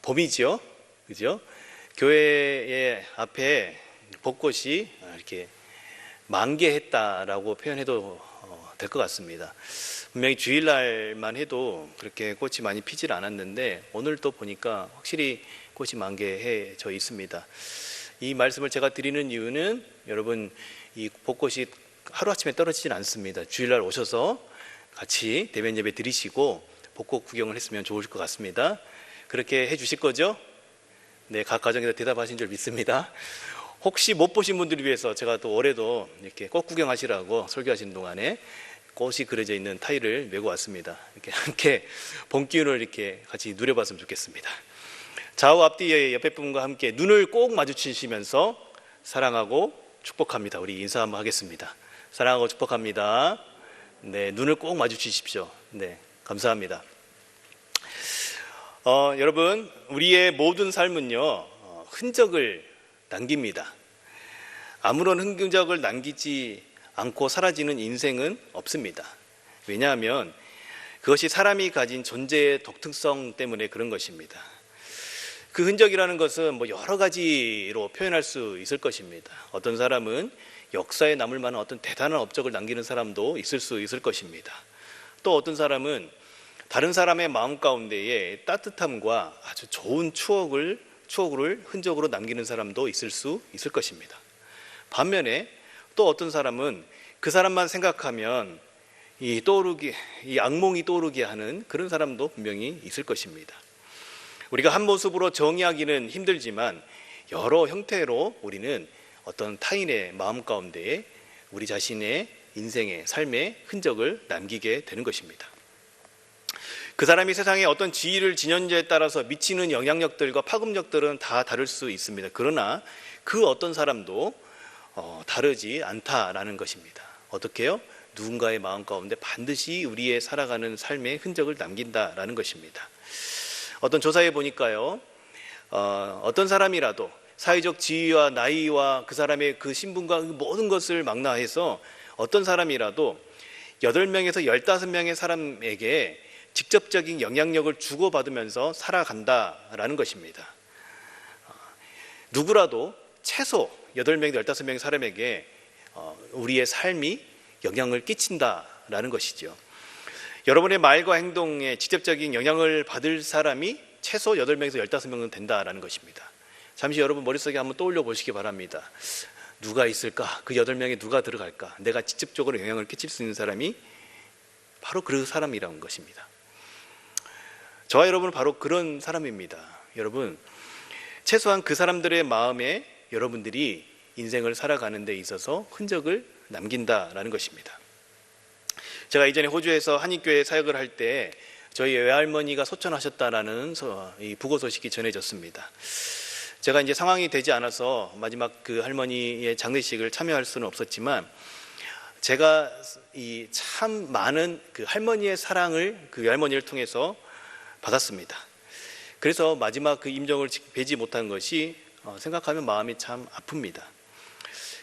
봄이죠, 그죠? 교회의 앞에 벚꽃이 이렇게 만개했다라고 표현해도 될 것 같습니다. 분명히 주일날만 해도 그렇게 꽃이 많이 피질 않았는데 오늘 또 보니까 확실히 꽃이 만개해져 있습니다. 이 말씀을 제가 드리는 이유는 여러분, 이 벚꽃이 하루아침에 떨어지진 않습니다. 주일날 오셔서 같이 대면 예배 드리시고 벚꽃 구경을 했으면 좋을 것 같습니다. 그렇게 해 주실 거죠? 네, 각 가정에서 대답하신 줄 믿습니다. 혹시 못 보신 분들을 위해서 제가 또 올해도 이렇게 꽃 구경하시라고 설교하시는 동안에 꽃이 그려져 있는 타일을 메고 왔습니다. 이렇게 함께 봄 기운을 이렇게 같이 누려봤으면 좋겠습니다. 좌우 앞뒤의 옆에 분과 함께 눈을 꼭 마주치시면서 사랑하고 축복합니다. 우리 인사 한번 하겠습니다. 사랑하고 축복합니다. 네, 눈을 꼭 마주치십시오. 네, 감사합니다. 여러분, 우리의 모든 삶은요, 흔적을 남깁니다. 아무런 흔적을 남기지 않고 사라지는 인생은 없습니다. 왜냐하면 그것이 사람이 가진 존재의 독특성 때문에 그런 것입니다. 그 흔적이라는 것은 여러 가지로 표현할 수 있을 것입니다. 어떤 사람은 역사에 남을 만한 어떤 대단한 업적을 남기는 사람도 있을 수 있을 것입니다. 또 어떤 사람은 다른 사람의 마음 가운데에 따뜻함과 아주 좋은 추억을 흔적으로 남기는 사람도 있을 수 있을 것입니다. 반면에 또 어떤 사람은 그 사람만 생각하면 이 악몽이 떠오르게 하는 그런 사람도 분명히 있을 것입니다. 우리가 한 모습으로 정의하기는 힘들지만 여러 형태로 우리는 어떤 타인의 마음 가운데에 우리 자신의 인생의 삶의 흔적을 남기게 되는 것입니다. 그 사람이 세상에 어떤 지위를 지녔는지에 따라서 미치는 영향력들과 파급력들은 다 다를 수 있습니다. 그러나 그 어떤 사람도 다르지 않다라는 것입니다. 어떻게요? 누군가의 마음 가운데 반드시 우리의 살아가는 삶의 흔적을 남긴다라는 것입니다. 어떤 조사에 보니까요, 어떤 사람이라도 사회적 지위와 나이와 그 사람의 그 신분과 모든 것을 망라해서 어떤 사람이라도 8명에서 15명의 사람에게 직접적인 영향력을 주고받으면서 살아간다라는 것입니다. 누구라도 최소 8명에서 15명의 사람에게 우리의 삶이 영향을 끼친다라는 것이죠. 여러분의 말과 행동에 직접적인 영향을 받을 사람이 최소 8명에서 15명은 된다라는 것입니다. 잠시 여러분 머릿속에 한번 떠올려 보시기 바랍니다. 누가 있을까? 그 8명에 누가 들어갈까? 내가 직접적으로 영향을 끼칠 수 있는 사람이 바로 그 사람이라는 것입니다. 저와 여러분은 바로 그런 사람입니다. 여러분, 최소한 그 사람들의 마음에 여러분들이 인생을 살아가는 데 있어서 흔적을 남긴다라는 것입니다. 제가 이전에 호주에서 한인교회 사역을 할 때 저희 외할머니가 소천하셨다라는 이 부고 소식이 전해졌습니다. 제가 이제 상황이 되지 않아서 마지막 그 할머니의 장례식을 참여할 수는 없었지만 제가 이 참 많은 그 할머니의 사랑을 그 외할머니를 통해서 받았습니다. 그래서 마지막 그 임종을 뵈지 못한 것이 생각하면 마음이 참 아픕니다.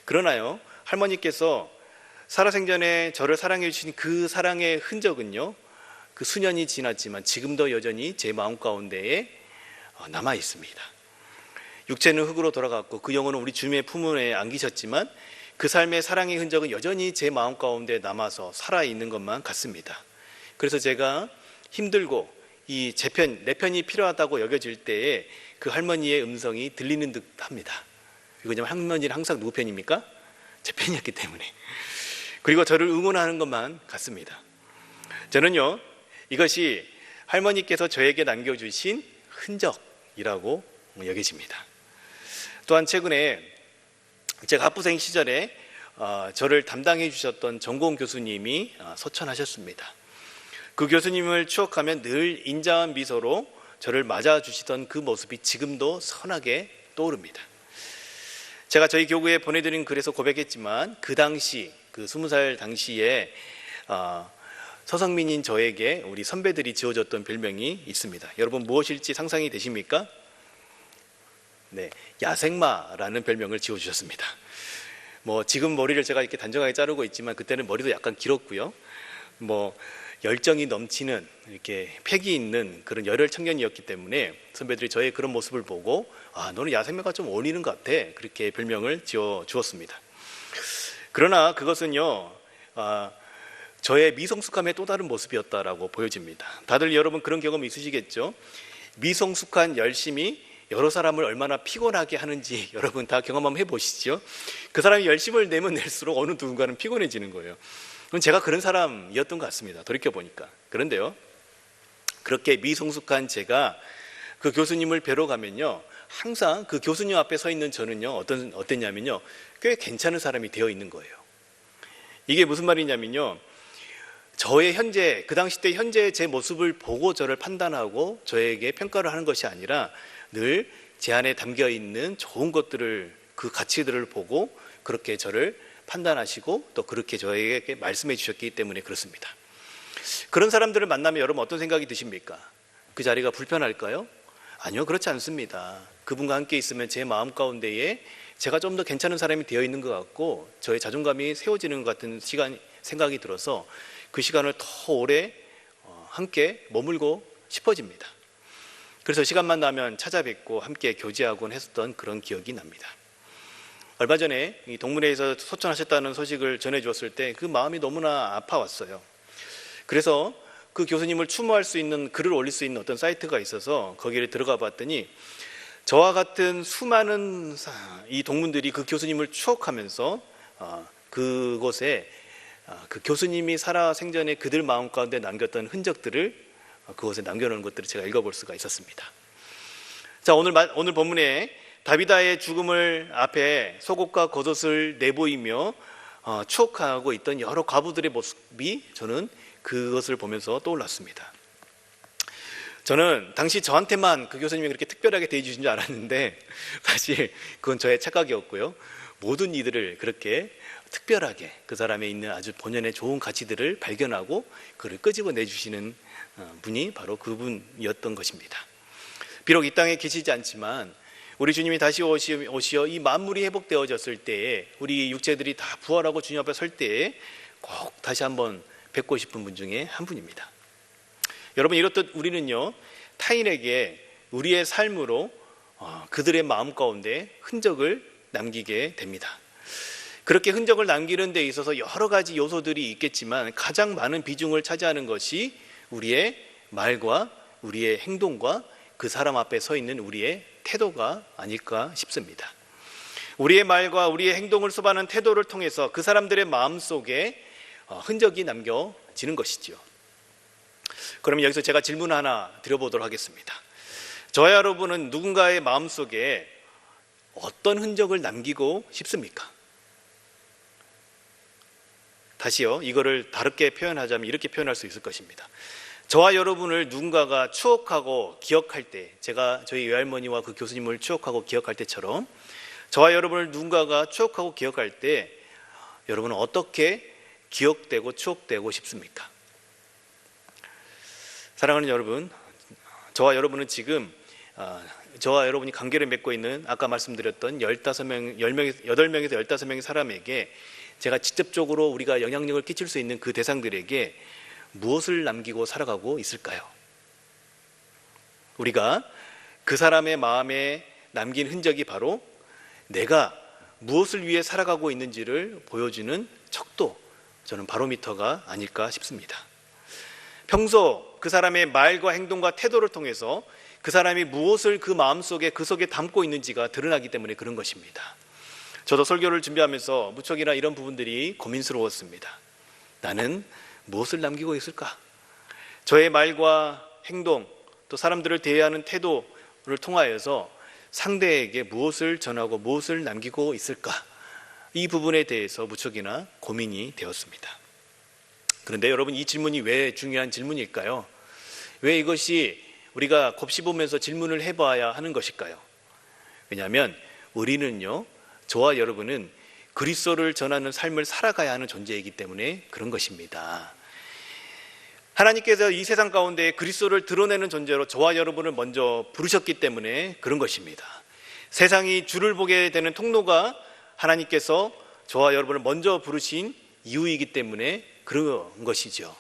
그러나요, 할머니께서 살아생전에 저를 사랑해 주신 그 사랑의 흔적은요, 그 수년이 지났지만 지금도 여전히 제 마음 가운데에 남아 있습니다. 육체는 흙으로 돌아갔고 그 영혼은 우리 주님의 품에 안기셨지만 그 삶의 사랑의 흔적은 여전히 제 마음 가운데 남아서 살아있는 것만 같습니다. 그래서 제가 힘들고 이 내 편이 필요하다고 여겨질 때에 그 할머니의 음성이 들리는 듯 합니다. 왜냐하면 할머니는 항상 누구 편입니까? 제 편이었기 때문에. 그리고 저를 응원하는 것만 같습니다. 저는요, 이것이 할머니께서 저에게 남겨주신 흔적이라고 여겨집니다. 또한 최근에 제가 학부생 시절에 저를 담당해 주셨던 전공 교수님이 소천하셨습니다. 그 교수님을 추억하면 늘 인자한 미소로 저를 맞아주시던 그 모습이 지금도 선하게 떠오릅니다. 제가 저희 교구에 보내드린 글에서 고백했지만 그 당시, 그 20살 당시에 서성민인 저에게 우리 선배들이 지어줬던 별명이 있습니다. 여러분 무엇일지 상상이 되십니까? 네, 야생마라는 별명을 지어주셨습니다. 지금 머리를 제가 이렇게 단정하게 자르고 있지만 그때는 머리도 약간 길었고요. 열정이 넘치는 이렇게 패기 있는 그런 열혈 청년이었기 때문에 선배들이 저의 그런 모습을 보고 너는 야생마가 좀 어울리는 것 같아, 그렇게 별명을 지어 주었습니다. 그러나 그것은요 저의 미성숙함의 또 다른 모습이었다라고 보여집니다. 다들 여러분 그런 경험 있으시겠죠? 미성숙한 열심이 여러 사람을 얼마나 피곤하게 하는지 여러분 다 경험 한번 해보시죠. 그 사람이 열심을 내면 낼수록 어느 누군가는 피곤해지는 거예요. 그럼 제가 그런 사람이었던 것 같습니다, 돌이켜보니까. 그런데요, 그렇게 미성숙한 제가 그 교수님을 뵈러 가면요, 항상 그 교수님 앞에 서 있는 저는요 어땠냐면요, 꽤 괜찮은 사람이 되어 있는 거예요. 이게 무슨 말이냐면요, 저의 현재, 그 당시 때 현재의 제 모습을 보고 저를 판단하고 저에게 평가를 하는 것이 아니라 늘 제 안에 담겨 있는 좋은 것들을, 그 가치들을 보고 그렇게 저를 판단하시고 또 그렇게 저에게 말씀해 주셨기 때문에 그렇습니다. 그런 사람들을 만나면 여러분 어떤 생각이 드십니까? 그 자리가 불편할까요? 아니요, 그렇지 않습니다. 그분과 함께 있으면 제 마음 가운데에 제가 좀 더 괜찮은 사람이 되어 있는 것 같고 저의 자존감이 세워지는 것 같은 생각이 들어서 그 시간을 더 오래 함께 머물고 싶어집니다. 그래서 시간만 나면 찾아뵙고 함께 교제하곤 했었던 그런 기억이 납니다. 얼마 전에 이 동문회에서 소천하셨다는 소식을 전해주었을 때 그 마음이 너무나 아파왔어요. 그래서 그 교수님을 추모할 수 있는, 글을 올릴 수 있는 어떤 사이트가 있어서 거기를 들어가 봤더니 저와 같은 수많은 이 동문들이 그 교수님을 추억하면서 그곳에 그 교수님이 살아 생전에 그들 마음 가운데 남겼던 흔적들을 그곳에 남겨놓은 것들을 제가 읽어볼 수가 있었습니다. 자, 오늘 본문에 다비다의 죽음을 앞에 속옷과 겉옷을 내보이며 추억하고 있던 여러 과부들의 모습이 저는 그것을 보면서 떠올랐습니다. 저는 당시 저한테만 그 교수님이 그렇게 특별하게 대해주신 줄 알았는데 사실 그건 저의 착각이었고요, 모든 이들을 그렇게 특별하게 그 사람에 있는 아주 본연의 좋은 가치들을 발견하고 그를 끄집어내주시는 분이 바로 그분이었던 것입니다. 비록 이 땅에 계시지 않지만 우리 주님이 다시 오시어 이 만물이 회복되어졌을 때에 우리 육체들이 다 부활하고 주님 앞에 설 때에 꼭 다시 한번 뵙고 싶은 분 중에 한 분입니다. 여러분, 이렇듯 우리는요 타인에게 우리의 삶으로 그들의 마음 가운데 흔적을 남기게 됩니다. 그렇게 흔적을 남기는 데 있어서 여러 가지 요소들이 있겠지만 가장 많은 비중을 차지하는 것이 우리의 말과 우리의 행동과 그 사람 앞에 서 있는 우리의 태도가 아닐까 싶습니다. 우리의 말과 우리의 행동을 수반하는 태도를 통해서 그 사람들의 마음속에 흔적이 남겨지는 것이죠. 그러면 여기서 제가 질문 하나 드려보도록 하겠습니다. 저와 여러분은 누군가의 마음속에 어떤 흔적을 남기고 싶습니까? 다시요, 이거를 다르게 표현하자면 이렇게 표현할 수 있을 것입니다. 저와 여러분을 누군가가 추억하고 기억할 때, 제가 저희 외할머니와 그 교수님을 추억하고 기억할 때처럼 저와 여러분을 누군가가 추억하고 기억할 때 여러분은 어떻게 기억되고 추억되고 싶습니까? 사랑하는 여러분, 저와 여러분은 지금 저와 여러분이 관계를 맺고 있는 아까 말씀드렸던 8명에서 15명의 사람에게 제가 직접적으로 우리가 영향력을 끼칠 수 있는 그 대상들에게 무엇을 남기고 살아가고 있을까요? 우리가 그 사람의 마음에 남긴 흔적이 바로 내가 무엇을 위해 살아가고 있는지를 보여주는 척도, 저는 바로미터가 아닐까 싶습니다. 평소 그 사람의 말과 행동과 태도를 통해서 그 사람이 무엇을 그 마음속에 그 속에 담고 있는지가 드러나기 때문에 그런 것입니다. 저도 설교를 준비하면서 무척이나 이런 부분들이 고민스러웠습니다. 나는 무엇을 남기고 있을까? 저의 말과 행동, 또 사람들을 대하는 태도를 통하여서 상대에게 무엇을 전하고 무엇을 남기고 있을까? 이 부분에 대해서 무척이나 고민이 되었습니다. 그런데 여러분, 이 질문이 왜 중요한 질문일까요? 왜 이것이 우리가 곱씹으면서 질문을 해봐야 하는 것일까요? 왜냐하면 우리는요, 저와 여러분은 그리스도를 전하는 삶을 살아가야 하는 존재이기 때문에 그런 것입니다. 하나님께서 이 세상 가운데 그리스도를 드러내는 존재로 저와 여러분을 먼저 부르셨기 때문에 그런 것입니다. 세상이 주를 보게 되는 통로가 하나님께서 저와 여러분을 먼저 부르신 이유이기 때문에 그런 것이죠.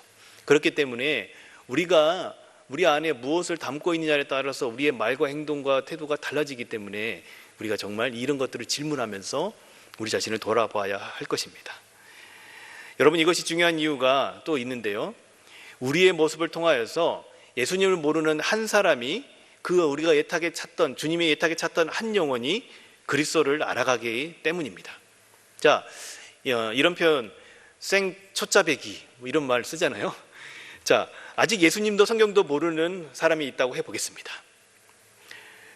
그렇기 때문에 우리가 우리 안에 무엇을 담고 있느냐에 따라서 우리의 말과 행동과 태도가 달라지기 때문에 우리가 정말 이런 것들을 질문하면서 우리 자신을 돌아봐야 할 것입니다. 여러분, 이것이 중요한 이유가 또 있는데요. 우리의 모습을 통하여서 예수님을 모르는 한 사람이 우리가 애타게 찾던, 주님의 애타게 찾던 한 영혼이 그리스도를 알아가기 때문입니다. 자, 이런 표현, 생초짜배기 이런 말 쓰잖아요. 자, 아직 예수님도 성경도 모르는 사람이 있다고 해보겠습니다.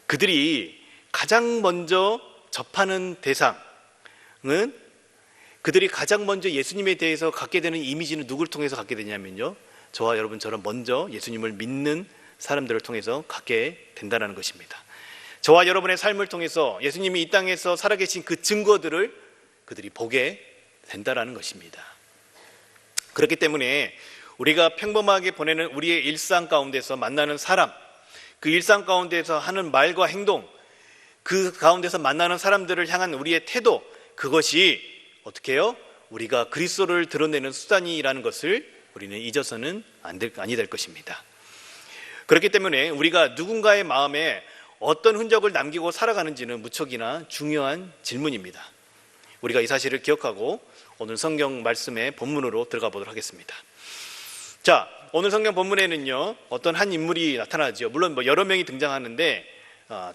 그들이 가장 먼저 접하는 대상은, 그들이 가장 먼저 예수님에 대해서 갖게 되는 이미지는 누구를 통해서 갖게 되냐면요, 저와 여러분처럼 먼저 예수님을 믿는 사람들을 통해서 갖게 된다는 것입니다. 저와 여러분의 삶을 통해서 예수님이 이 땅에서 살아계신 그 증거들을 그들이 보게 된다는 것입니다. 그렇기 때문에 우리가 평범하게 보내는 우리의 일상 가운데서 만나는 사람, 그 일상 가운데서 하는 말과 행동, 그 가운데서 만나는 사람들을 향한 우리의 태도, 그것이 어떻게 해요? 우리가 그리스도를 드러내는 수단이라는 것을 우리는 잊어서는 아니 될 것입니다. 그렇기 때문에 우리가 누군가의 마음에 어떤 흔적을 남기고 살아가는지는 무척이나 중요한 질문입니다. 우리가 이 사실을 기억하고 오늘 성경 말씀의 본문으로 들어가 보도록 하겠습니다. 자, 오늘 성경 본문에는요, 어떤 한 인물이 나타나죠. 물론 여러 명이 등장하는데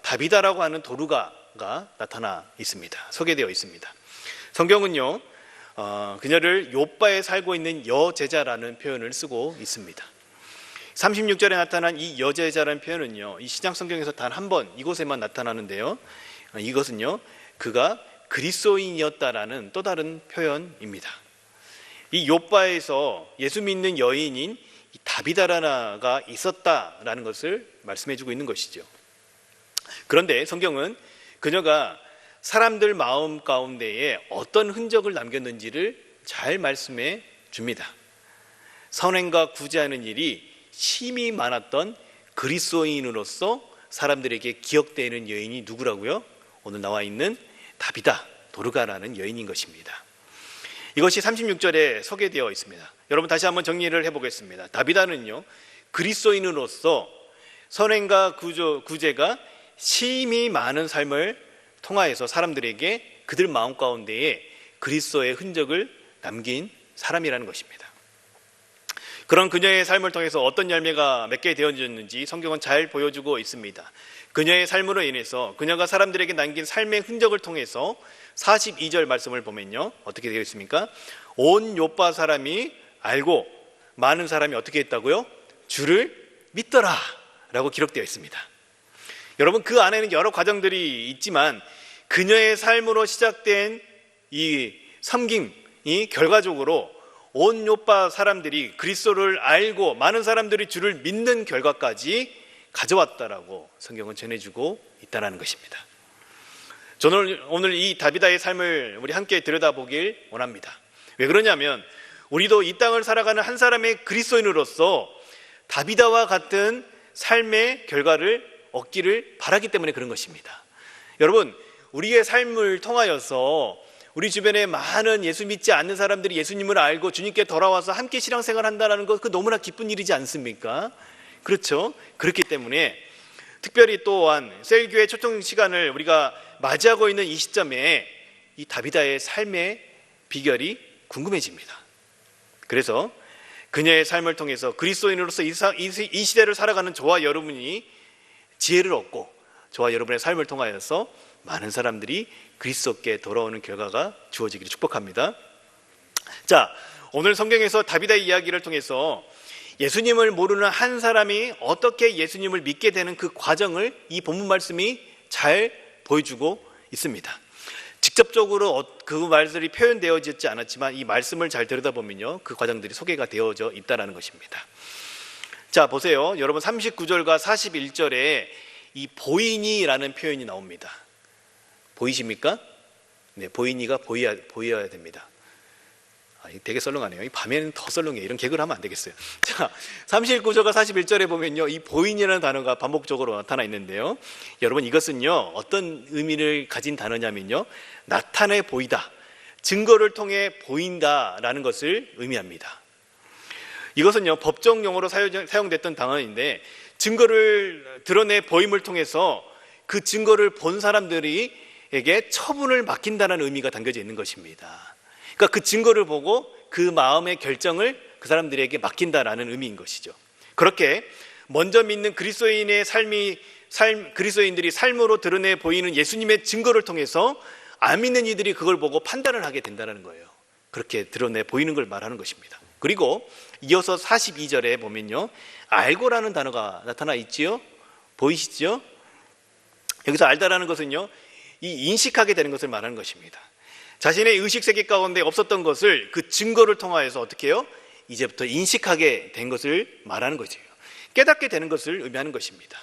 다비다라고 하는 도르가가 나타나 있습니다. 소개되어 있습니다. 성경은요, 그녀를 욥바에 살고 있는 여제자라는 표현을 쓰고 있습니다. 36절에 나타난 이 여제자라는 표현은요, 이 신약 성경에서 단 한 번 이곳에만 나타나는데요, 이것은요, 그가 그리스도인이었다라는 또 다른 표현입니다. 이 욥바에서 예수 믿는 여인인 다비다라가 있었다라는 것을 말씀해주고 있는 것이죠. 그런데 성경은 그녀가 사람들 마음 가운데에 어떤 흔적을 남겼는지를 잘 말씀해 줍니다. 선행과 구제하는 일이 심히 많았던 그리스도인으로서 사람들에게 기억되는 여인이 누구라고요? 오늘 나와 있는 다비다, 도르가라는 여인인 것입니다. 이것이 36절에 소개되어 있습니다. 여러분, 다시 한번 정리를 해보겠습니다. 다비다는요, 그리스도인으로서 선행과 구제가 심히 많은 삶을 통하여서 사람들에게 그들 마음 가운데에 그리스도의 흔적을 남긴 사람이라는 것입니다. 그런 그녀의 삶을 통해서 어떤 열매가 맺게 되어졌는지 성경은 잘 보여주고 있습니다. 그녀의 삶으로 인해서 그녀가 사람들에게 남긴 삶의 흔적을 통해서 42절 말씀을 보면요, 어떻게 되어 있습니까? 온 욥바 사람이 알고 많은 사람이 어떻게 했다고요? 주를 믿더라 라고 기록되어 있습니다. 여러분, 그 안에는 여러 과정들이 있지만 그녀의 삶으로 시작된 이 섬김이 결과적으로 온 욥바 사람들이 그리스도를 알고 많은 사람들이 주를 믿는 결과까지 가져왔다라고 성경은 전해주고 있다는 것입니다. 저는 오늘 이 다비다의 삶을 우리 함께 들여다보길 원합니다. 왜 그러냐면 우리도 이 땅을 살아가는 한 사람의 그리스도인으로서 다비다와 같은 삶의 결과를 얻기를 바라기 때문에 그런 것입니다. 여러분, 우리의 삶을 통하여서 우리 주변에 많은 예수 믿지 않는 사람들이 예수님을 알고 주님께 돌아와서 함께 신앙생활 한다는 것, 그 너무나 기쁜 일이지 않습니까? 그렇죠? 그렇기 때문에 특별히 또한 셀교회 초청 시간을 우리가 맞이하고 있는 이 시점에 이 다비다의 삶의 비결이 궁금해집니다. 그래서 그녀의 삶을 통해서 그리스도인으로서 이 시대를 살아가는 저와 여러분이 지혜를 얻고 저와 여러분의 삶을 통하여서 많은 사람들이 그리스도께 돌아오는 결과가 주어지기를 축복합니다. 자, 오늘 성경에서 다비다의 이야기를 통해서 예수님을 모르는 한 사람이 어떻게 예수님을 믿게 되는 그 과정을 이 본문 말씀이 잘 보여주고 있습니다. 직접적으로 그 말들이 표현되어지지 않았지만 이 말씀을 잘 들여다보면요, 그 과정들이 소개가 되어져 있다는 것입니다. 자, 보세요. 여러분, 39절과 41절에 이 보이니라는 표현이 나옵니다. 보이십니까? 네, 보이니가 보여야 됩니다. 되게 썰렁하네요. 밤에는 더 썰렁해요. 이런 개그를 하면 안 되겠어요. 자, 39절과 41절에 보면요, 이 보이니라는 단어가 반복적으로 나타나 있는데요, 여러분, 이것은요 어떤 의미를 가진 단어냐면요, 나타내 보이다, 증거를 통해 보인다라는 것을 의미합니다. 이것은요, 법정 용어로 사용됐던 단어인데 증거를 드러내 보임을 통해서 그 증거를 본 사람들에게 처분을 맡긴다는 의미가 담겨져 있는 것입니다. 그러니까 그 증거를 보고 그 마음의 결정을 그 사람들에게 맡긴다라는 의미인 것이죠. 그렇게 먼저 믿는 그리스도인들이 삶으로 드러내 보이는 예수님의 증거를 통해서 안 믿는 이들이 그걸 보고 판단을 하게 된다는 거예요. 그렇게 드러내 보이는 걸 말하는 것입니다. 그리고 이어서 42절에 보면요, 알고라는 단어가 나타나 있지요. 보이시죠? 여기서 알다라는 것은요, 이 인식하게 되는 것을 말하는 것입니다. 자신의 의식세계 가운데 없었던 것을 그 증거를 통하여서 어떻게 해요? 이제부터 인식하게 된 것을 말하는 거죠. 깨닫게 되는 것을 의미하는 것입니다.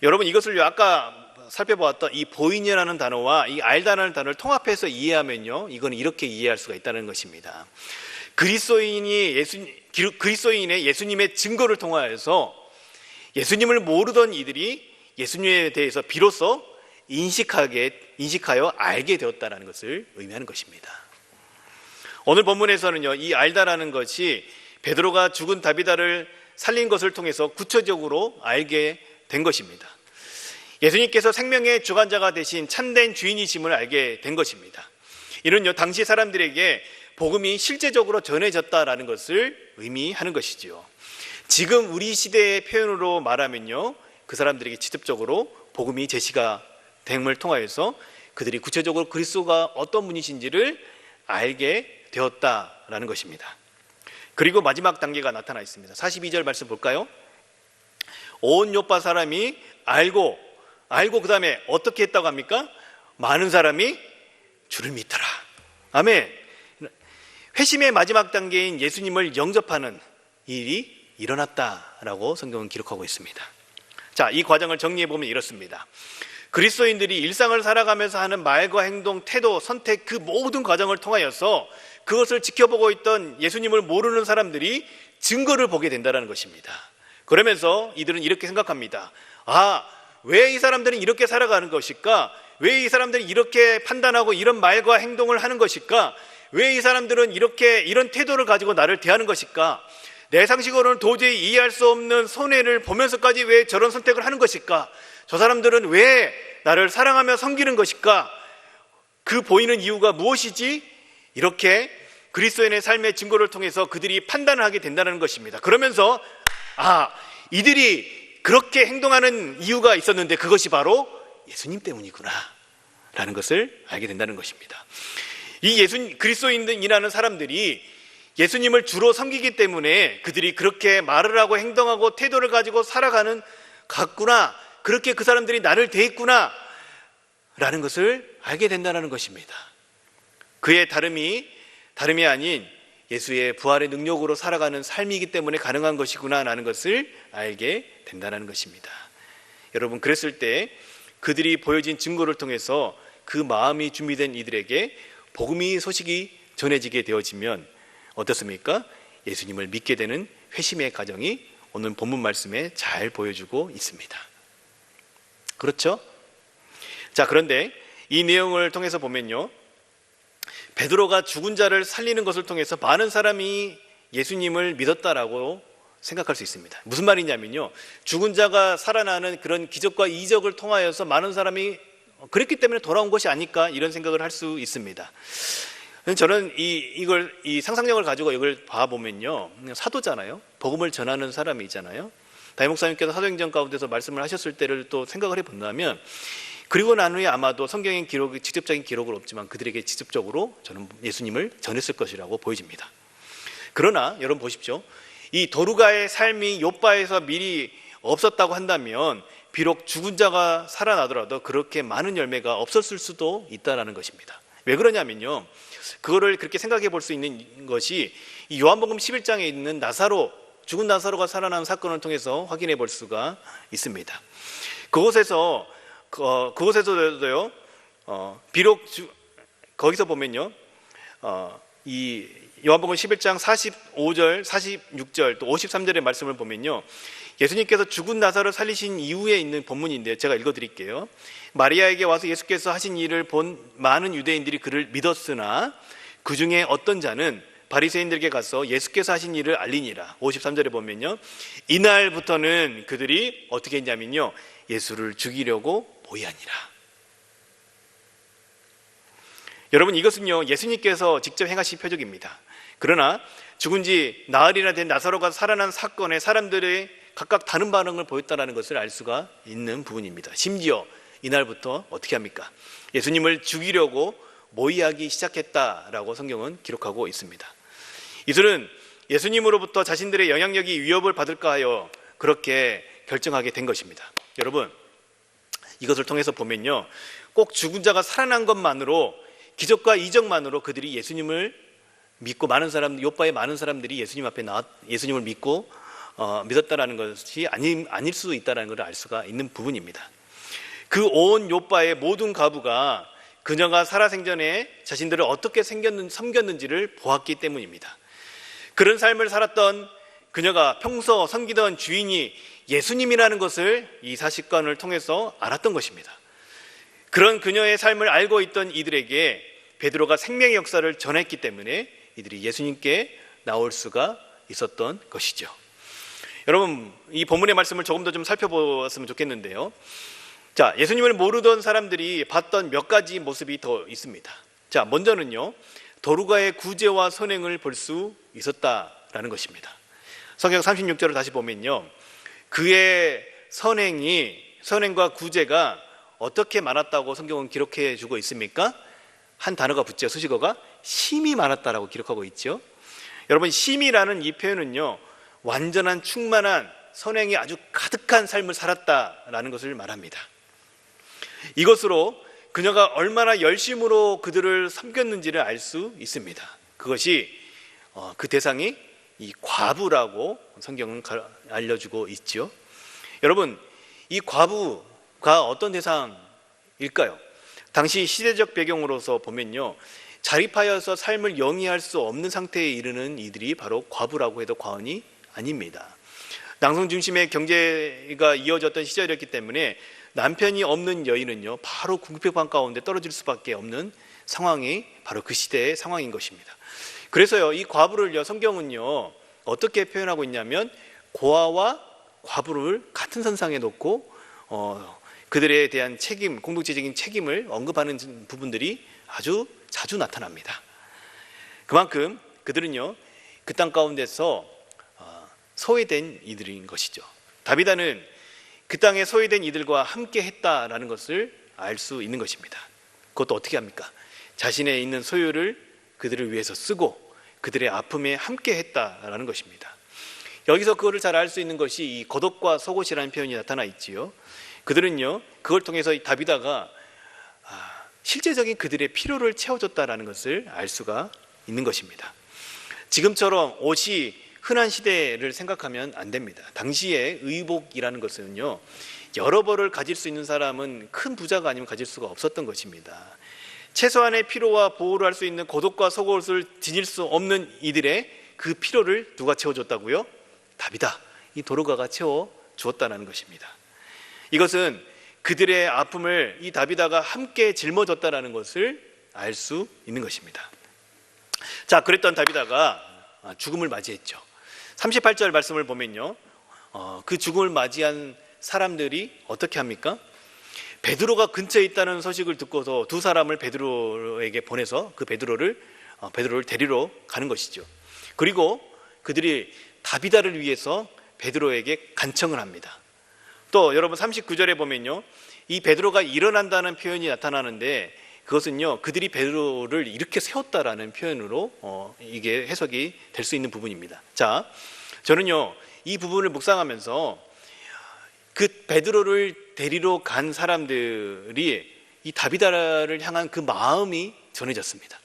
여러분, 이것을 아까 살펴보았던 이 보이냐라는 단어와 이 알다라는 단어를 통합해서 이해하면요, 이건 이렇게 이해할 수가 있다는 것입니다. 그리스도인의 예수님의 증거를 통하여서 예수님을 모르던 이들이 예수님에 대해서 비로소 인식하여 알게 되었다는 것을 의미하는 것입니다. 오늘 본문에서는요, 이 알다라는 것이 베드로가 죽은 다비다를 살린 것을 통해서 구체적으로 알게 된 것입니다. 예수님께서 생명의 주관자가 되신 참된 주인이심을 알게 된 것입니다. 이는요, 당시 사람들에게 복음이 실제적으로 전해졌다라는 것을 의미하는 것이지요. 지금 우리 시대의 표현으로 말하면요, 그 사람들에게 직접적으로 복음이 제시가 됨을 통하여서 그들이 구체적으로 그리스도가 어떤 분이신지를 알게 되었다라는 것입니다. 그리고 마지막 단계가 나타나 있습니다. 42절 말씀 볼까요? 온 요파 사람이 알고 그 다음에 어떻게 했다고 합니까? 많은 사람이 주를 믿더라. 아멘. 회심의 마지막 단계인 예수님을 영접하는 일이 일어났다라고 성경은 기록하고 있습니다. 자, 이 과정을 정리해 보면 이렇습니다. 그리스도인들이 일상을 살아가면서 하는 말과 행동, 태도, 선택, 그 모든 과정을 통하여서 그것을 지켜보고 있던 예수님을 모르는 사람들이 증거를 보게 된다는 것입니다. 그러면서 이들은 이렇게 생각합니다. 왜 이 사람들은 이렇게 살아가는 것일까? 왜 이 사람들이 이렇게 판단하고 이런 말과 행동을 하는 것일까? 왜 이 사람들은 이런 태도를 가지고 나를 대하는 것일까? 내 상식으로는 도저히 이해할 수 없는 손해를 보면서까지 왜 저런 선택을 하는 것일까? 저 사람들은 왜 나를 사랑하며 섬기는 것일까? 그 보이는 이유가 무엇이지? 이렇게 그리스도인의 삶의 증거를 통해서 그들이 판단을 하게 된다는 것입니다. 그러면서 이들이 그렇게 행동하는 이유가 있었는데 그것이 바로 예수님 때문이구나 라는 것을 알게 된다는 것입니다. 이 그리스도인이라는 사람들이 예수님을 주로 섬기기 때문에 그들이 그렇게 말을 하고 행동하고 태도를 가지고 살아가는 같구나, 그렇게 그 사람들이 나를 대했구나 라는 것을 알게 된다는 것입니다. 그의 다름이 아닌 예수의 부활의 능력으로 살아가는 삶이기 때문에 가능한 것이구나 라는 것을 알게 된다는 것입니다. 여러분, 그랬을 때 그들이 보여진 증거를 통해서 그 마음이 준비된 이들에게 복음의 소식이 전해지게 되어지면 어떻습니까? 예수님을 믿게 되는 회심의 과정이 오늘 본문 말씀에 잘 보여주고 있습니다. 그렇죠? 자, 그런데 이 내용을 통해서 보면요, 베드로가 죽은 자를 살리는 것을 통해서 많은 사람이 예수님을 믿었다라고 생각할 수 있습니다. 무슨 말이냐면요, 죽은 자가 살아나는 그런 기적과 이적을 통하여서 많은 사람이 그랬기 때문에 돌아온 것이 아닐까, 이런 생각을 할 수 있습니다. 저는 이 상상력을 가지고 이걸 봐보면요, 사도잖아요. 복음을 전하는 사람이잖아요. 다임 목사님께서 사도행전 가운데서 말씀을 하셨을 때를 또 생각을 해본다면, 그리고 난 후에 아마도 성경의 직접적인 기록은 없지만 그들에게 직접적으로 저는 예수님을 전했을 것이라고 보여집니다. 그러나 여러분 보십시오. 이 도루가의 삶이 욥바에서 미리 없었다고 한다면 비록 죽은 자가 살아나더라도 그렇게 많은 열매가 없었을 수도 있다는 것입니다. 왜 그러냐면요, 그거를 그렇게 생각해 볼 수 있는 것이 이 요한복음 11장에 있는 죽은 나사로가 살아난 사건을 통해서 확인해 볼 수가 있습니다. 그곳에서도요, 비록 거기서 보면요, 이 요한복음 11장 45절, 46절, 또 53절의 말씀을 보면요, 예수님께서 죽은 나사로를 살리신 이후에 있는 본문인데 제가 읽어드릴게요. 마리아에게 와서 예수께서 하신 일을 본 많은 유대인들이 그를 믿었으나 그 중에 어떤 자는 바리새인들에게 가서 예수께서 하신 일을 알리니라. 53절에 보면요, 이날부터는 그들이 어떻게 했냐면요, 예수를 죽이려고 모이하니라. 여러분, 이것은요 예수님께서 직접 행하신 표적입니다. 그러나 죽은 지 나흘이나 된 나사로가 살아난 사건에 사람들의 각각 다른 반응을 보였다는 것을 알 수가 있는 부분입니다. 심지어 이날부터 어떻게 합니까? 예수님을 죽이려고 모의하기 시작했다라고 성경은 기록하고 있습니다. 이들은 예수님으로부터 자신들의 영향력이 위협을 받을까 하여 그렇게 결정하게 된 것입니다. 여러분, 이것을 통해서 보면요, 꼭 죽은 자가 살아난 것만으로, 기적과 이적만으로 그들이 예수님을 믿고, 많은 사람, 요바의 많은 사람들이 예수님 앞에 예수님을 믿고 믿었다라는 것이 아닐 수 있다는 것을 알 수가 있는 부분입니다. 그 온 요바의 모든 가부가 그녀가 살아생전에 자신들을 어떻게 섬겼는지를 보았기 때문입니다. 그런 삶을 살았던 그녀가 평소 섬기던 주인이 예수님이라는 것을 이 사실관을 통해서 알았던 것입니다. 그런 그녀의 삶을 알고 있던 이들에게 베드로가 생명의 역사를 전했기 때문에 이들이 예수님께 나올 수가 있었던 것이죠. 여러분, 이 본문의 말씀을 조금 더 좀 살펴보았으면 좋겠는데요. 자, 예수님을 모르던 사람들이 봤던 몇 가지 모습이 더 있습니다. 자, 먼저는요, 도루가의 구제와 선행을 볼 수 있었다라는 것입니다. 성경 36절을 다시 보면요, 그의 선행과 구제가 어떻게 많았다고 성경은 기록해 주고 있습니까? 한 단어가 붙죠. 수식어가 심히 많았다라고 기록하고 있죠. 여러분, 심이라는 이 표현은요, 완전한 충만한 선행이 아주 가득한 삶을 살았다라는 것을 말합니다. 이것으로 그녀가 얼마나 열심으로 그들을 섬겼는지를 알 수 있습니다. 그것이 그 대상이 이 과부라고 성경은 알려주고 있죠. 여러분, 이 과부가 어떤 대상일까요? 당시 시대적 배경으로서 보면요, 자립하여서 삶을 영위할 수 없는 상태에 이르는 이들이 바로 과부라고 해도 과언이 아닙니다. 남성 중심의 경제가 이어졌던 시절이었기 때문에 남편이 없는 여인은요, 바로 궁핍한 가운데 떨어질 수밖에 없는 상황이 바로 그 시대의 상황인 것입니다. 그래서요, 이 과부를요, 성경은요 어떻게 표현하고 있냐면, 고아와 과부를 같은 선상에 놓고 그들에 대한 책임, 공동체적인 책임을 언급하는 부분들이 아주 자주 나타납니다. 그만큼 그들은요, 그 땅 가운데서 소외된 이들인 것이죠. 다비다는 그 땅에 소외된 이들과 함께 했다라는 것을 알 수 있는 것입니다. 그것도 어떻게 합니까? 자신의 있는 소유를 그들을 위해서 쓰고 그들의 아픔에 함께 했다라는 것입니다. 여기서 그거를 잘 알 수 있는 것이 이 겉옷과 속옷이라는 표현이 나타나 있지요. 그들은요, 그걸 통해서 다비다가 실제적인 그들의 필요를 채워줬다라는 것을 알 수가 있는 것입니다. 지금처럼 옷이 흔한 시대를 생각하면 안 됩니다. 당시에 의복이라는 것은요, 여러 벌을 가질 수 있는 사람은 큰 부자가 아니면 가질 수가 없었던 것입니다. 최소한의 필요와 보호를 할 수 있는 겉옷과 속옷을 지닐 수 없는 이들의 그 필요를 누가 채워줬다고요? 다비다, 이 도루가가 채워주었다는 것입니다. 이것은 그들의 아픔을 이 다비다가 함께 짊어졌다는 것을 알 수 있는 것입니다. 자, 그랬던 다비다가 죽음을 맞이했죠. 38절 말씀을 보면요, 그 죽음을 맞이한 사람들이 어떻게 합니까? 베드로가 근처에 있다는 소식을 듣고서 두 사람을 베드로에게 보내서 그 베드로를 데리러 가는 것이죠. 그리고 그들이 다비다를 위해서 베드로에게 간청을 합니다. 또 여러분 39절에 보면요, 이 베드로가 일어난다는 표현이 나타나는데, 그것은요, 그들이 베드로를 이렇게 세웠다라는 표현으로 이게 해석이 될 수 있는 부분입니다. 자, 저는요, 이 부분을 묵상하면서 그 베드로를 데리러 간 사람들이 이 다비다를 향한 그 마음이 전해졌습니다.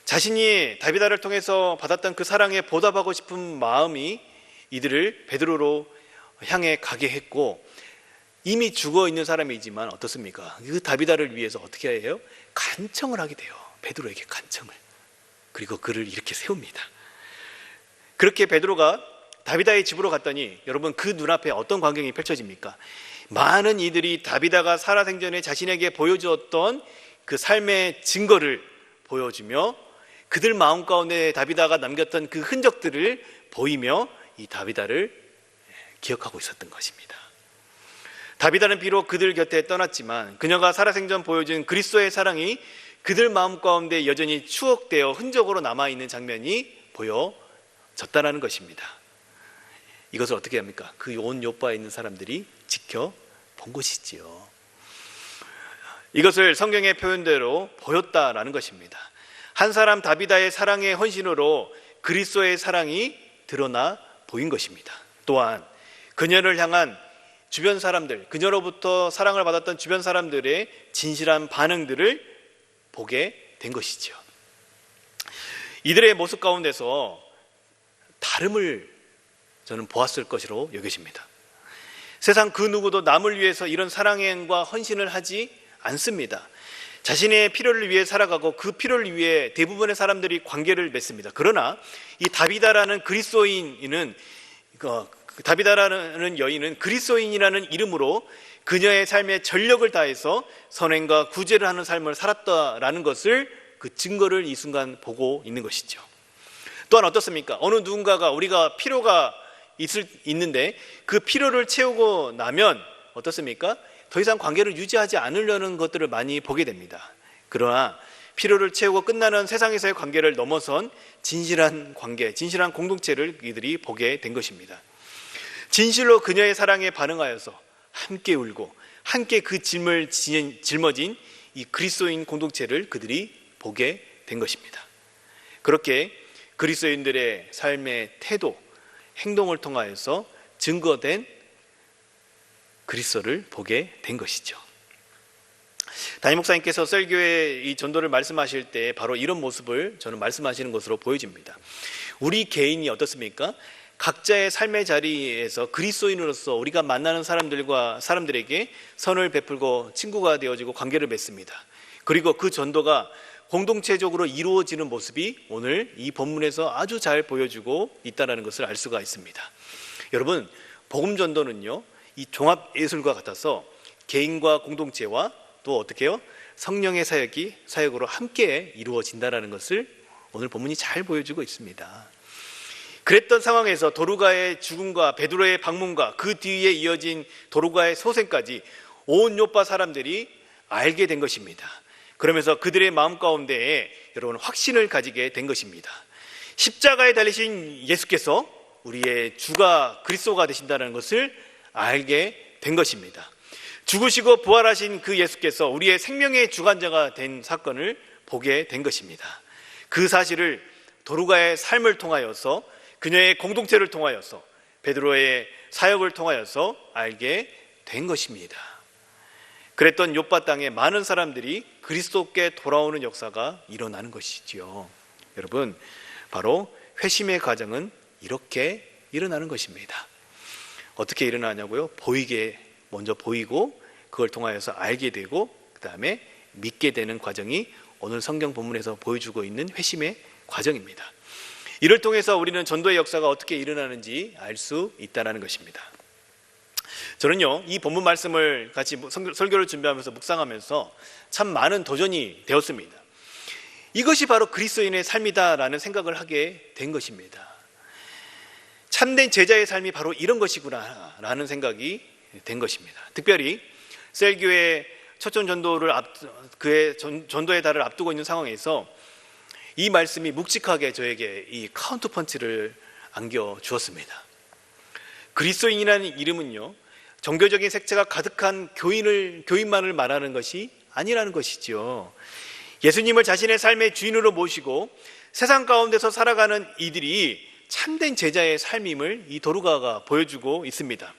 자신이 다비다를 통해서 받았던 그 사랑에 보답하고 싶은 마음이 이들을 베드로로 향해 가게 했고, 이미 죽어 있는 사람이지만 어떻습니까? 그 다비다를 위해서 어떻게 해요? 간청을 하게 돼요. 베드로에게 간청을. 그리고 그를 이렇게 세웁니다. 그렇게 베드로가 다비다의 집으로 갔더니 여러분, 그 눈앞에 어떤 광경이 펼쳐집니까? 많은 이들이 다비다가 살아생전에 자신에게 보여주었던 그 삶의 증거를 보여주며 그들 마음 가운데 다비다가 남겼던 그 흔적들을 보이며 이 다비다를 기억하고 있었던 것입니다. 다비다는 비록 그들 곁에 떠났지만 그녀가 살아생전 보여준 그리스도의 사랑이 그들 마음 가운데 여전히 추억되어 흔적으로 남아있는 장면이 보여졌다는 것입니다. 이것을 어떻게 합니까? 그 온 요바에 있는 사람들이 지켜본 것이지요. 이것을 성경의 표현대로 보였다라는 것입니다. 한 사람 다비다의 사랑의 헌신으로 그리스도의 사랑이 드러나 보인 것입니다. 또한 그녀를 향한 주변 사람들, 그녀로부터 사랑을 받았던 주변 사람들의 진실한 반응들을 보게 된 것이죠. 이들의 모습 가운데서 다름을 저는 보았을 것으로 여겨집니다. 세상 그 누구도 남을 위해서 이런 사랑의 행과 헌신을 하지 않습니다. 자신의 필요를 위해 살아가고 그 필요를 위해 대부분의 사람들이 관계를 맺습니다. 그러나 이 다비다라는 다비다라는 여인은 그리스도인이라는 이름으로 그녀의 삶에 전력을 다해서 선행과 구제를 하는 삶을 살았다라는 것을 그 증거를 이 순간 보고 있는 것이죠. 또한 어떻습니까? 어느 누군가가 우리가 필요가 있는데 그 필요를 채우고 나면 어떻습니까? 더 이상 관계를 유지하지 않으려는 것들을 많이 보게 됩니다. 그러나 필요를 채우고 끝나는 세상에서의 관계를 넘어선 진실한 관계, 진실한 공동체를 이들이 보게 된 것입니다. 진실로 그녀의 사랑에 반응하여서 함께 울고 함께 그 짐을 짊어진 이 그리스도인 공동체를 그들이 보게 된 것입니다. 그렇게 그리스도인들의 삶의 태도, 행동을 통하여서 증거된 그리스도를 보게 된 것이죠. 담임 목사님께서 셀교회 이 전도를 말씀하실 때 바로 이런 모습을 저는 말씀하시는 것으로 보여집니다. 우리 개인이 어떻습니까? 각자의 삶의 자리에서 그리스도인으로서 우리가 만나는 사람들에게 선을 베풀고 친구가 되어지고 관계를 맺습니다. 그리고 그 전도가 공동체적으로 이루어지는 모습이 오늘 이 본문에서 아주 잘 보여주고 있다는 것을 알 수가 있습니다. 여러분, 복음 전도는요, 이 종합 예술과 같아서 개인과 공동체와 또 어떻게 해요? 성령의 사역으로 함께 이루어진다는 것을 오늘 본문이 잘 보여주고 있습니다. 그랬던 상황에서 도르가의 죽음과 베드로의 방문과 그 뒤에 이어진 도르가의 소생까지 온 요파 사람들이 알게 된 것입니다. 그러면서 그들의 마음 가운데에 여러분 확신을 가지게 된 것입니다. 십자가에 달리신 예수께서 우리의 주가 그리스도가 되신다는 것을 알게 된 것입니다. 죽으시고 부활하신 그 예수께서 우리의 생명의 주관자가 된 사건을 보게 된 것입니다. 그 사실을 도르가의 삶을 통하여서, 그녀의 공동체를 통하여서, 베드로의 사역을 통하여서 알게 된 것입니다. 그랬던 요파 땅에 많은 사람들이 그리스도께 돌아오는 역사가 일어나는 것이지요. 여러분, 바로 회심의 과정은 이렇게 일어나는 것입니다. 어떻게 일어나냐고요? 먼저 보이고 그걸 통하여서 알게 되고 그 다음에 믿게 되는 과정이 오늘 성경 본문에서 보여주고 있는 회심의 과정입니다. 이를 통해서 우리는 전도의 역사가 어떻게 일어나는지 알 수 있다는 것입니다. 저는요, 이 본문 말씀을 같이 설교를 준비하면서 묵상하면서 참 많은 도전이 되었습니다. 이것이 바로 그리스도인의 삶이다라는 생각을 하게 된 것입니다. 참된 제자의 삶이 바로 이런 것이구나 라는 생각이 된 것입니다. 특별히 셀교의 초청 전도를 그의 전도의 달을 앞두고 있는 상황에서 이 말씀이 묵직하게 저에게 이 카운터 펀치를 안겨 주었습니다. 그리스도인이라는 이름은요, 종교적인 색채가 가득한 교인만을 말하는 것이 아니라는 것이죠. 예수님을 자신의 삶의 주인으로 모시고 세상 가운데서 살아가는 이들이 참된 제자의 삶임을 이 도르가가 보여주고 있습니다.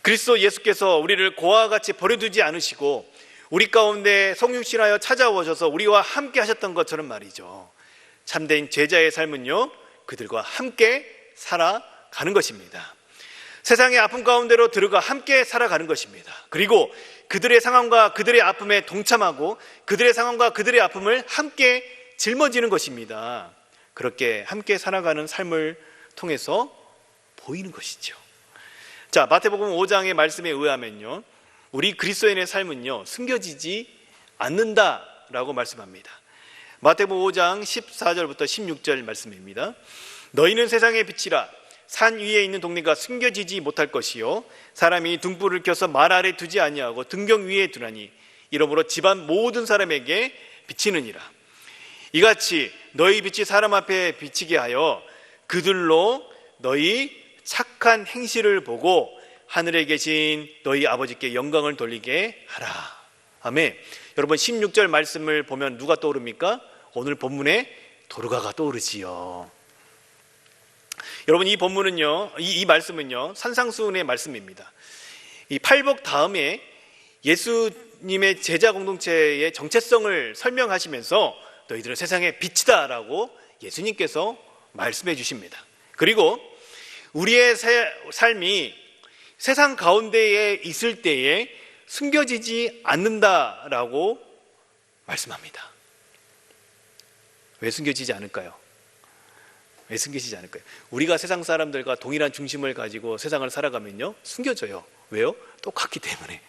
그리스도 예수께서 우리를 고아와 같이 버려두지 않으시고 우리 가운데 성육신하여 찾아오셔서 우리와 함께 하셨던 것처럼 말이죠. 참된 제자의 삶은요, 그들과 함께 살아가는 것입니다. 세상의 아픔 가운데로 들어가 함께 살아가는 것입니다. 그리고 그들의 상황과 그들의 아픔에 동참하고 그들의 상황과 그들의 아픔을 함께 짊어지는 것입니다. 그렇게 함께 살아가는 삶을 통해서 보이는 것이죠. 자, 마태복음 5장의 말씀에 의하면요, 우리 그리스도인의 삶은요, 숨겨지지 않는다라고 말씀합니다. 마태복음 5장 14절부터 16절 말씀입니다. 너희는 세상의 빛이라. 산 위에 있는 동네가 숨겨지지 못할 것이요 사람이 등불을 켜서 말 아래 두지 아니하고 등경 위에 두나니 이러므로 집안 모든 사람에게 비치느니라. 이같이 너희 빛이 사람 앞에 비치게 하여 그들로 너희 착한 행실을 보고 하늘에 계신 너희 아버지께 영광을 돌리게 하라. 아멘. 여러분 16절 말씀을 보면 누가 떠오릅니까? 오늘 본문에 도르가가 떠오르지요. 여러분 이 본문은요, 이 말씀은요 산상수훈의 말씀입니다. 이 팔복 다음에 예수님의 제자 공동체의 정체성을 설명하시면서 너희들은 세상의 빛이다라고 예수님께서 말씀해 주십니다. 그리고 우리의 삶이 세상 가운데에 있을 때에 숨겨지지 않는다라고 말씀합니다. 왜 숨겨지지 않을까요? 왜 숨겨지지 않을까요? 우리가 세상 사람들과 동일한 중심을 가지고 세상을 살아가면요 숨겨져요. 왜요? 똑같기 때문에.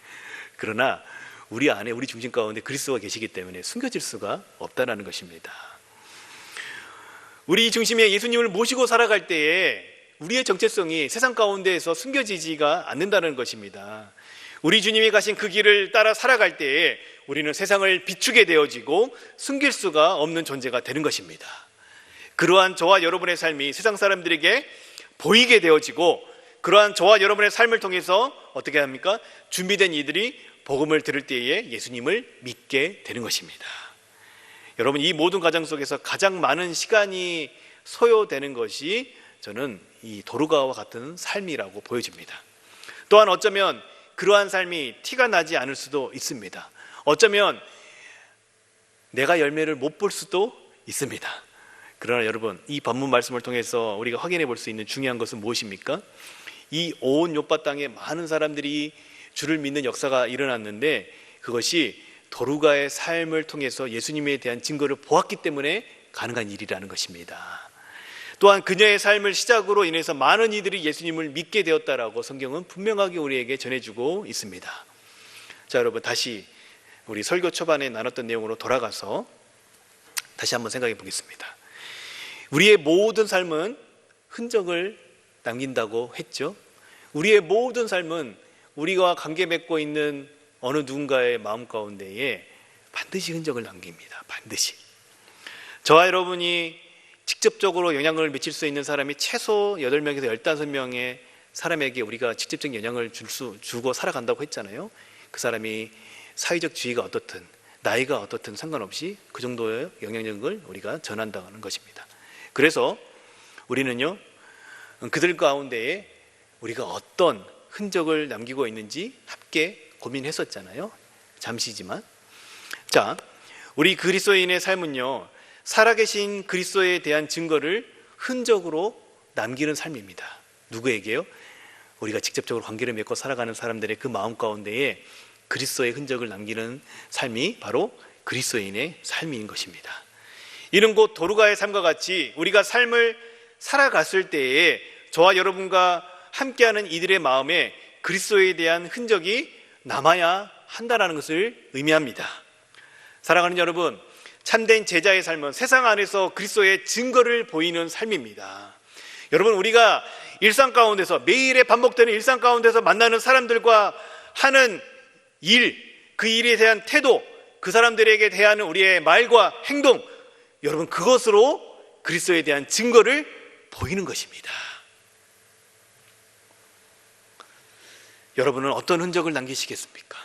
그러나 우리 안에, 우리 중심 가운데 그리스도가 계시기 때문에 숨겨질 수가 없다는 것입니다. 우리 중심에 예수님을 모시고 살아갈 때에 우리의 정체성이 세상 가운데에서 숨겨지지가 않는다는 것입니다. 우리 주님이 가신 그 길을 따라 살아갈 때에 우리는 세상을 비추게 되어지고 숨길 수가 없는 존재가 되는 것입니다. 그러한 저와 여러분의 삶이 세상 사람들에게 보이게 되어지고 그러한 저와 여러분의 삶을 통해서 어떻게 합니까? 준비된 이들이 복음을 들을 때에 예수님을 믿게 되는 것입니다. 여러분 이 모든 과정 속에서 가장 많은 시간이 소요되는 것이 저는 이 도르가와 같은 삶이라고 보여집니다. 또한 어쩌면 그러한 삶이 티가 나지 않을 수도 있습니다. 어쩌면 내가 열매를 못 볼 수도 있습니다. 그러나 여러분 이 본문 말씀을 통해서 우리가 확인해 볼 수 있는 중요한 것은 무엇입니까? 이 온 욥바 땅에 많은 사람들이 주를 믿는 역사가 일어났는데 그것이 도르가의 삶을 통해서 예수님에 대한 증거를 보았기 때문에 가능한 일이라는 것입니다. 또한 그녀의 삶을 시작으로 인해서 많은 이들이 예수님을 믿게 되었다라고 성경은 분명하게 우리에게 전해주고 있습니다. 자, 여러분 다시 우리 설교 초반에 나눴던 내용으로 돌아가서 다시 한번 생각해 보겠습니다. 우리의 모든 삶은 흔적을 남긴다고 했죠. 우리의 모든 삶은 우리가 관계 맺고 있는 어느 누군가의 마음 가운데에 반드시 흔적을 남깁니다. 반드시. 저와 여러분이 직접적으로 영향을 미칠 수 있는 사람이 최소 8명에서 15명의 사람에게 우리가 직접적인 영향을 주고 살아간다고 했잖아요. 그 사람이 사회적 지위가 어떻든 나이가 어떻든 상관없이 그 정도의 영향력을 우리가 전한다는 것입니다. 그래서 우리는요 그들 가운데에 우리가 어떤 흔적을 남기고 있는지 함께 고민했었잖아요. 잠시지만. 자, 우리 그리스도인의 삶은요 살아계신 그리스도에 대한 증거를 흔적으로 남기는 삶입니다. 누구에게요? 우리가 직접적으로 관계를 맺고 살아가는 사람들의 그 마음 가운데에 그리스도의 흔적을 남기는 삶이 바로 그리스도인의 삶인 것입니다. 이는 곧 도르가의 삶과 같이 우리가 삶을 살아갔을 때에 저와 여러분과 함께하는 이들의 마음에 그리스도에 대한 흔적이 남아야 한다는 것을 의미합니다. 사랑하는 여러분, 참된 제자의 삶은 세상 안에서 그리스도의 증거를 보이는 삶입니다. 여러분 우리가 일상 가운데서 매일의 반복되는 일상 가운데서 만나는 사람들과 하는 일, 그 일에 대한 태도, 그 사람들에게 대하는 우리의 말과 행동, 여러분 그것으로 그리스도에 대한 증거를 보이는 것입니다. 여러분은 어떤 흔적을 남기시겠습니까?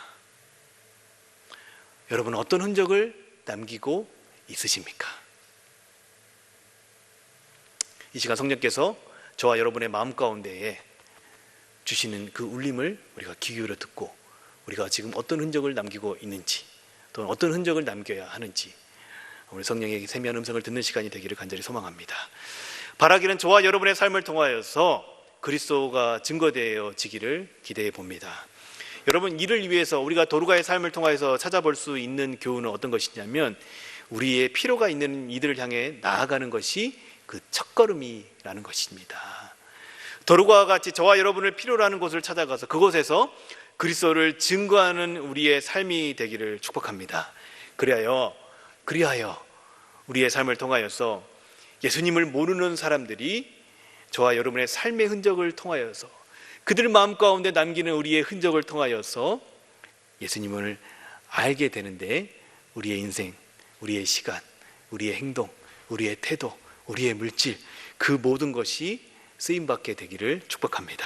여러분은 어떤 흔적을 남기고 있으십니까? 이 시간 성령께서 저와 여러분의 마음 가운데에 주시는 그 울림을 우리가 귀 기울여 듣고 우리가 지금 어떤 흔적을 남기고 있는지 또는 어떤 흔적을 남겨야 하는지 우리 성령의 세미한 음성을 듣는 시간이 되기를 간절히 소망합니다. 바라기는 저와 여러분의 삶을 통하여서 그리스도가 증거되어지기를 기대해 봅니다. 여러분 이를 위해서 우리가 도르가의 삶을 통해서 찾아볼 수 있는 교훈은 어떤 것이냐면 우리의 필요가 있는 이들을 향해 나아가는 것이 그 첫걸음이라는 것입니다. 도르가와 같이 저와 여러분을 필요로 하는 곳을 찾아가서 그곳에서 그리스도를 증거하는 우리의 삶이 되기를 축복합니다. 그리하여 우리의 삶을 통하여서 예수님을 모르는 사람들이 저와 여러분의 삶의 흔적을 통하여서 그들 마음 가운데 남기는 우리의 흔적을 통하여서 예수님을 알게 되는데 우리의 인생, 우리의 시간, 우리의 행동, 우리의 태도, 우리의 물질, 그 모든 것이 쓰임받게 되기를 축복합니다.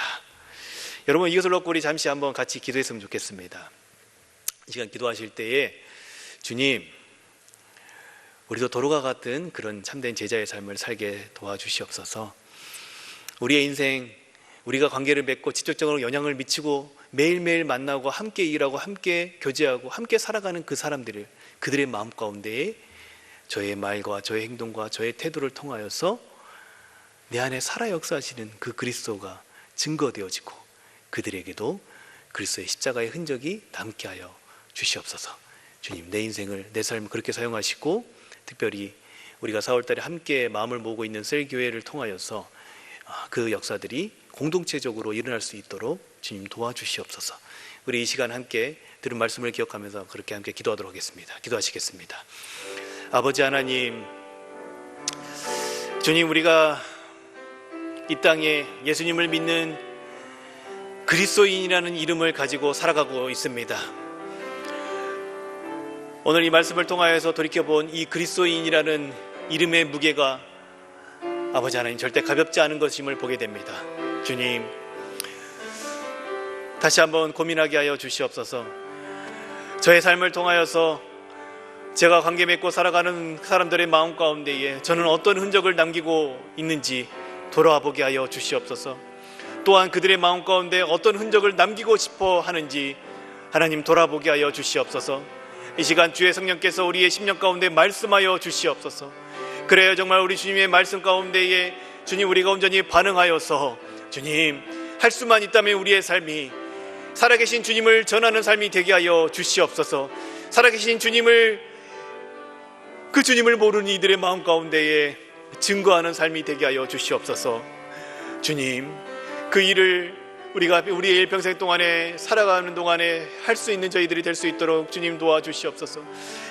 여러분, 이것을 놓고 우리 잠시 한번 같이 기도했으면 좋겠습니다. 이 시간 기도하실 때에 주님, 우리도 도로가 같은 그런 참된 제자의 삶을 살게 도와주시옵소서. 우리의 인생, 우리가 관계를 맺고 직접적으로 영향을 미치고 매일매일 만나고 함께 일하고 함께 교제하고 함께 살아가는 그 사람들을, 그들의 마음 가운데에 저의 말과 저의 행동과 저의 태도를 통하여서 내 안에 살아 역사하시는 그 그리스도가 증거되어지고 그들에게도 그리스도의 십자가의 흔적이 남게 하여 주시옵소서. 주님, 내 인생을, 내 삶을 그렇게 사용하시고 특별히 우리가 4월달에 함께 마음을 모으고 있는 셀교회를 통하여서 그 역사들이 공동체적으로 일어날 수 있도록 주님 도와주시옵소서. 우리 이 시간 함께 들은 말씀을 기억하면서 그렇게 함께 기도하도록 하겠습니다. 기도하시겠습니다. 아버지 하나님, 주님, 우리가 이 땅에 예수님을 믿는 그리스도인이라는 이름을 가지고 살아가고 있습니다. 오늘 이 말씀을 통하여서 돌이켜본 이 그리스도인이라는 이름의 무게가 아버지 하나님 절대 가볍지 않은 것임을 보게 됩니다. 주님, 다시 한번 고민하게 하여 주시옵소서. 저의 삶을 통하여서 제가 관계 맺고 살아가는 사람들의 마음 가운데에 저는 어떤 흔적을 남기고 있는지 돌아와 보게 하여 주시옵소서. 또한 그들의 마음 가운데 어떤 흔적을 남기고 싶어 하는지 하나님 돌아보게 하여 주시옵소서. 이 시간 주의 성령께서 우리의 심령 가운데 말씀하여 주시옵소서. 그래야 정말 우리 주님의 말씀 가운데에 주님, 우리가 온전히 반응하여서 주님, 할 수만 있다면 우리의 삶이 살아계신 주님을 전하는 삶이 되게 하여 주시옵소서. 살아계신 주님을, 그 주님을 모르는 이들의 마음 가운데에 증거하는 삶이 되게 하여 주시옵소서. 주님, 그 일을 우리가 우리의 일평생 동안에 살아가는 동안에 할 수 있는 저희들이 될 수 있도록 주님 도와주시옵소서.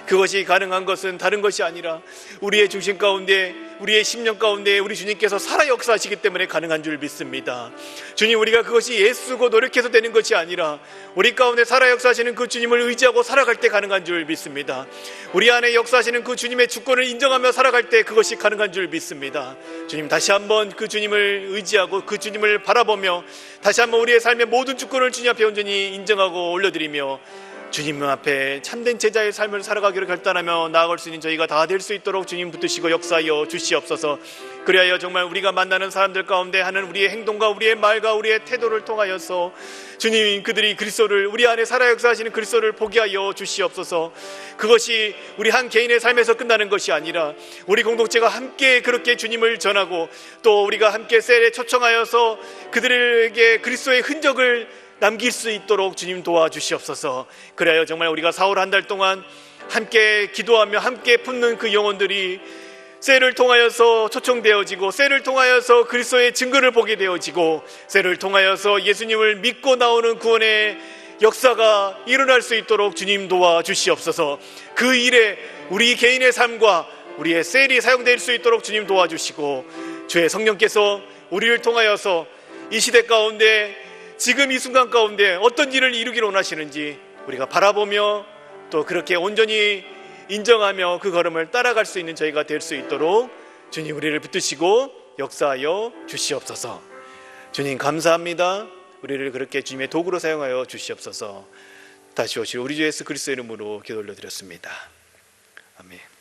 그것이 가능한 것은 다른 것이 아니라 우리의 중심 가운데, 우리의 심령 가운데 우리 주님께서 살아 역사하시기 때문에 가능한 줄 믿습니다. 주님, 우리가 그것이 애쓰고 노력해서 되는 것이 아니라 우리 가운데 살아 역사하시는 그 주님을 의지하고 살아갈 때 가능한 줄 믿습니다. 우리 안에 역사하시는 그 주님의 주권을 인정하며 살아갈 때 그것이 가능한 줄 믿습니다. 주님, 다시 한번 그 주님을 의지하고 그 주님을 바라보며 다시 한번 우리의 삶의 모든 주권을 주님 앞에 온전히 인정하고 올려드리며 주님 앞에 참된 제자의 삶을 살아가기로 결단하며 나아갈 수 있는 저희가 다 될 수 있도록 주님 붙드시고 역사하여 주시옵소서. 그리하여 정말 우리가 만나는 사람들 가운데 하는 우리의 행동과 우리의 말과 우리의 태도를 통하여서 주님, 그들이 그리스도를, 우리 안에 살아 역사하시는 그리스도를 보게 하여 주시옵소서. 그것이 우리 한 개인의 삶에서 끝나는 것이 아니라 우리 공동체가 함께 그렇게 주님을 전하고 또 우리가 함께 셀에 초청하여서 그들에게 그리스도의 흔적을 남길 수 있도록 주님 도와주시옵소서. 그래야 정말 우리가 4월 한 달 동안 함께 기도하며 함께 품는 그 영혼들이 셀을 통하여서 초청되어지고 셀을 통하여서 그리스도의 증거를 보게 되어지고 셀을 통하여서 예수님을 믿고 나오는 구원의 역사가 일어날 수 있도록 주님 도와주시옵소서. 그 일에 우리 개인의 삶과 우리의 셀이 사용될 수 있도록 주님 도와주시고 주의 성령께서 우리를 통하여서 이 시대 가운데 지금 이 순간 가운데 어떤 일을 이루기를 원하시는지 우리가 바라보며 또 그렇게 온전히 인정하며 그 걸음을 따라갈 수 있는 저희가 될 수 있도록 주님 우리를 붙드시고 역사하여 주시옵소서. 주님 감사합니다. 우리를 그렇게 주님의 도구로 사용하여 주시옵소서. 다시 오실 우리 주 예수 그리스도의 이름으로 기도 올려드렸습니다. 아멘.